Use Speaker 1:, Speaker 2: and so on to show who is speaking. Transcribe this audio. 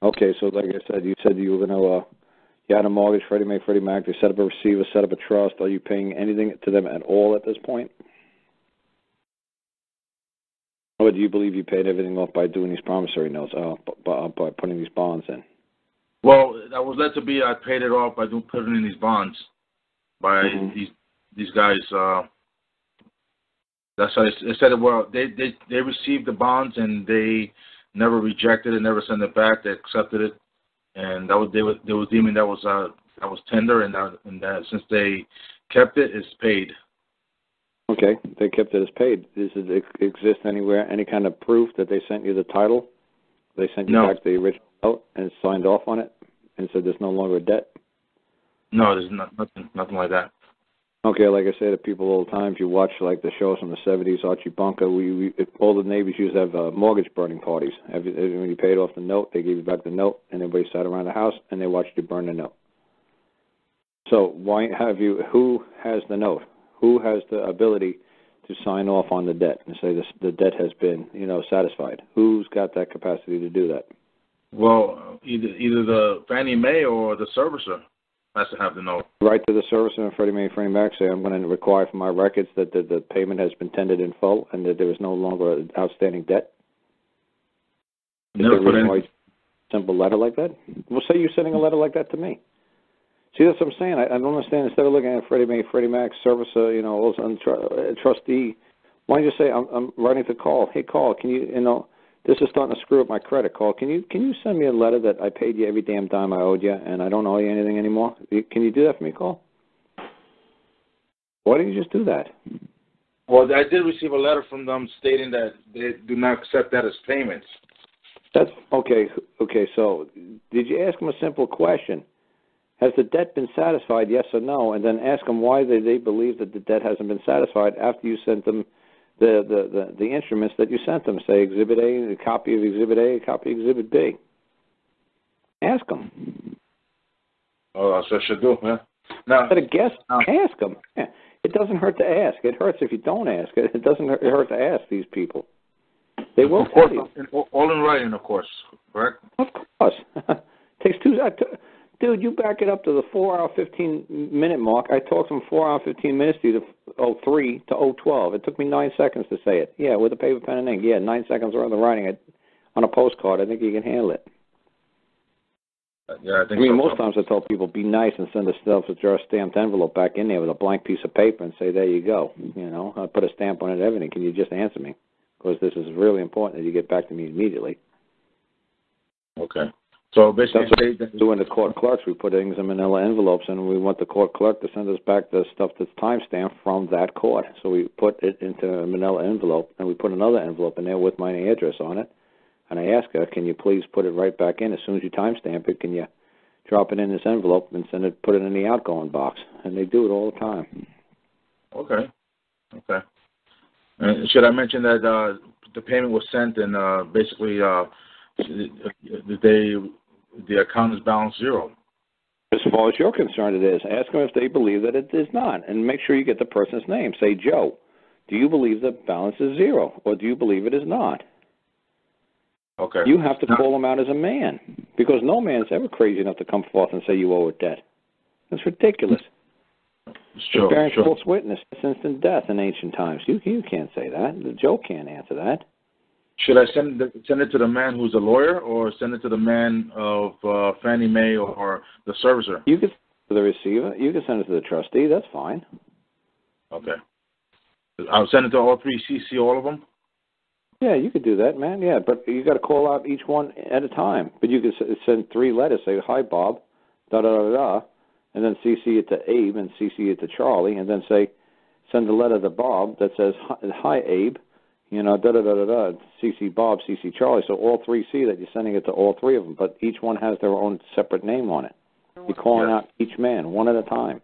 Speaker 1: Okay, so like I said, you said you were going to, you had a mortgage, Freddie Mae, Freddie Mac, they set up a receiver, set up a trust. Are you paying anything to them at all at this point? Or do you believe you paid everything off by doing these promissory notes, by putting these bonds in?
Speaker 2: Well, that was led to be I paid it off by putting in these bonds by these guys. That's how they said it. Well, they received the bonds and they never rejected it, never sent it back. They accepted it, and that was they were deeming that was tender, and that since they kept it, it's paid.
Speaker 1: Okay, they kept it as paid. Does it exist anywhere, any kind of proof that they sent you the title? They sent you back the original note and signed off on it and said there's no longer a debt?
Speaker 2: No, there's nothing like that.
Speaker 1: Okay, like I say to people all the time, if you watch like the shows from the 70s, Archie Bunker, all the neighbors used to have mortgage burning parties. When you paid off the note, they gave you back the note, and everybody sat around the house and they watched you burn the note. So who has the note? Who has the ability to sign off on the debt and say the debt has been, satisfied? Who's got that capacity to do that?
Speaker 2: Well, either the Fannie Mae or the servicer has to have the note.
Speaker 1: Right to the servicer and Freddie Mae and Freddie Mac say, I'm going to require from my records that the payment has been tendered in full and that there is no longer an outstanding debt.
Speaker 2: Never put in a
Speaker 1: simple letter like that. Well, say you're sending a letter like that to me. See, that's what I'm saying. I don't understand. Instead of looking at Freddie Mae, Freddie Mac, servicer, trustee, why don't you say, I'm writing to Carl. Hey, Carl, can you, this is starting to screw up my credit, Carl. Can you send me a letter that I paid you every damn dime I owed you and I don't owe you anything anymore? Can you do that for me, Carl? Why didn't you just do that?
Speaker 2: Well, I did receive a letter from them stating that they do not accept that as payments.
Speaker 1: That's okay. Okay, so did you ask them a simple question? Has the debt been satisfied, yes or no? And then ask them why they believe that the debt hasn't been satisfied after you sent them the instruments that you sent them. Say Exhibit A, a copy of Exhibit A, a copy of Exhibit B. Ask them.
Speaker 2: Oh, that's what I should do, huh? Now,
Speaker 1: instead of guess, ask them. Yeah. It doesn't hurt to ask. It hurts if you don't ask. It doesn't hurt to ask these people. They will tell you.
Speaker 2: All in writing, of course, correct?
Speaker 1: Of course. Takes 2 Dude, you back it up to the 4-hour, 15-minute mark. I talked from 4 hour, 15 minutes to you to 03 to 012. It took me 9 seconds to say it. Yeah, with a paper, pen, and ink. Yeah, 9 seconds worth of writing it on a postcard. I think you can handle it.
Speaker 2: Yeah, I think
Speaker 1: most times I tell people, be nice and send a stamped envelope back in there with a blank piece of paper and say, there you go. I put a stamp on it and everything. Can you just answer me? Because this is really important that you get back to me immediately.
Speaker 2: Okay. So basically,
Speaker 1: that's what we do in the court clerks. We put things in manila envelopes, and we want the court clerk to send us back the stuff that's timestamped from that court. So we put it into a manila envelope, and we put another envelope in there with my address on it. And I ask her, can you please put it right back in? As soon as you timestamp it, can you drop it in this envelope and put it in the outgoing box? And they do it all the time.
Speaker 2: Okay. Should I mention that the payment was sent and basically the account is balance zero?
Speaker 1: As far as you're concerned, it is. Ask them if they believe that it is not, and make sure you get the person's name. Say, Joe, do you believe the balance is zero, or do you believe it is not?
Speaker 2: Okay.
Speaker 1: You have to call them out as a man, because no man is ever crazy enough to come forth and say you owe a debt. That's ridiculous.
Speaker 2: Sure.
Speaker 1: Bearing false witness, instant death in ancient times. You can't say that. Joe can't answer that.
Speaker 2: Should I send it to the man who's a lawyer, or send it to the man of Fannie Mae or the servicer?
Speaker 1: You can send it to the receiver. You can send it to the trustee. That's fine.
Speaker 2: Okay. I'll send it to all three, CC all of them?
Speaker 1: Yeah, you could do that, man. Yeah, but you got to call out each one at a time. But you could send 3 letters. Say, hi, Bob, da-da-da-da, and then CC it to Abe and CC it to Charlie, and then send a letter to Bob that says, hi, Abe, da-da-da-da-da, CC Bob, CC Charlie. So all 3 see that you're sending it to all 3 of them, but each one has their own separate name on it. You're calling out each man, one at a time.